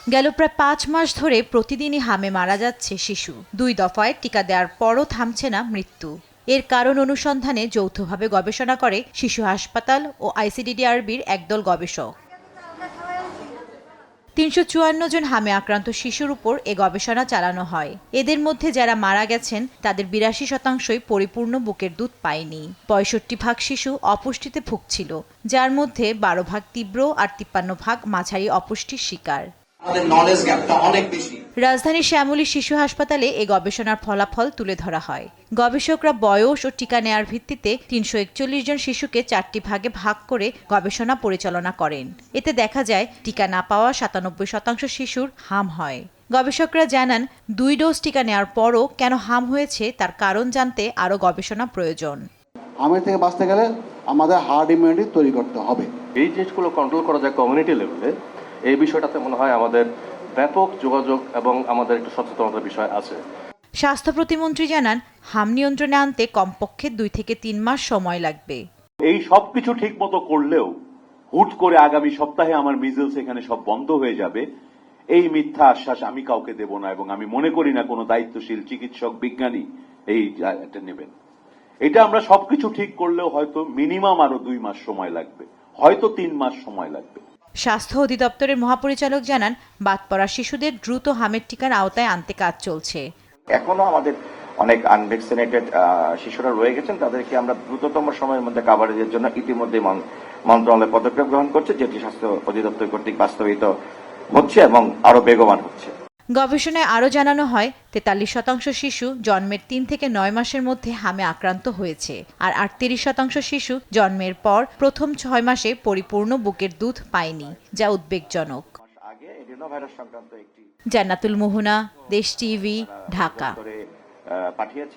গেল প্রায় ৫ মাস ধরে প্রতিদিনই হামে মারা যাচ্ছে শিশু। ২ দফায় টিকা দেওয়ার পরও থামছে না মৃত্যু। এর কারণ অনুসন্ধানে যৌথভাবে গবেষণা করে শিশু হাসপাতাল ও আইসিডিডিআরবির একদল গবেষক। ৩৫৪ জন হামে আক্রান্ত শিশুর উপর এ গবেষণা চালানো হয়। এদের মধ্যে যারা মারা গেছেন তাদের ৮২% পরিপূর্ণ বুকের দুধ পায়নি। ৬৫% শিশু অপুষ্টিতে ভুগছিল, যার মধ্যে ১২% তীব্র আর ৫৩% মাঝারি অপুষ্টির শিকার। রাজধানীর শ্যামলী শিশু হাসপাতালে এ গবেষণার ফলাফল তুলে ধরা হয়। গবেষকরা বয়স ও টিকা নেয়ার ভিত্তিতে ৩৪১ জন শিশুকে ৪টি ভাগে ভাগ করে গবেষণা পরিচালনা করেন। এতে দেখা যায় টিকা না পাওয়া ৯৭% শিশুর হাম হয়। গবেষকরা জানান, ২ ডোজ টিকা নেওয়ার পরও কেন হাম হয়েছে তার কারণ জানতে আরও গবেষণা প্রয়োজন। হামের থেকে বাঁচতে গেলে আমাদের হার্ড ইমিউনিটি তৈরি করতে হবে। এই জিনিসগুলো কন্ট্রোল করা যায় কমিউনিটি লেভেলে। এই বিষয়টাতে মনে হয় আমাদের ব্যাপক যোগাযোগ এবং আমাদের একটু সচেতনতার বিষয় আছে। স্বাস্থ্য প্রতিমন্ত্রী জানান, হাম নিয়ন্ত্রণে আনতে কমপক্ষে ২ থেকে ৩ মাস সময় লাগবে। এই সবকিছু ঠিক মতো করলেও হুট করে আগামী সপ্তাহে আমার মিজলস এখানে সব বন্ধ হয়ে যাবে, এই মিথ্যা আশ্বাস আমি কাউকে দেব না, এবং আমি মনে করি না কোনো দায়িত্বশীল চিকিৎসক বিজ্ঞানী এটা নেবেন। এটা আমরা সবকিছু ঠিক করলেও হয়তো মিনিমাম আরো ২ মাস সময় লাগবে, হয়তো ৩ মাস সময় লাগবে। স্বাস্থ্য অধিদপ্তরের মহাপরিচালক জানান, বাদ পড়া শিশুদের দ্রুত হামের টিকার আওতায় আনতে কাজ চলছে। এখনো আমাদের অনেক আনভ্যাকসিনেটেড শিশুরা রয়ে গেছেন, তাদেরকে আমরা দ্রুততম সময়ের মধ্যে কাভারেজের জন্য ইতিমধ্যে মন্ত্রণালয় পদক্ষেপ গ্রহণ করছে, যেটি স্বাস্থ্য অধিদপ্তর কর্তৃক বাস্তবায়িত হচ্ছে এবং আরো বেগবান হচ্ছে। গবেষণায় আরও জানানো হয়, ৪৩% শিশু জন্মের ৩ থেকে ৯ মাসের মধ্যে হামে আক্রান্ত হয়েছে, আর ৩৮% শিশু জন্মের পর প্রথম ৬ মাসে পরিপূর্ণ বুকের দুধ পায়নি, যা উদ্বেগজনক। জান্নাতুল মোহনা, দেশ টিভি, ঢাকা। পাঠিয়েছে।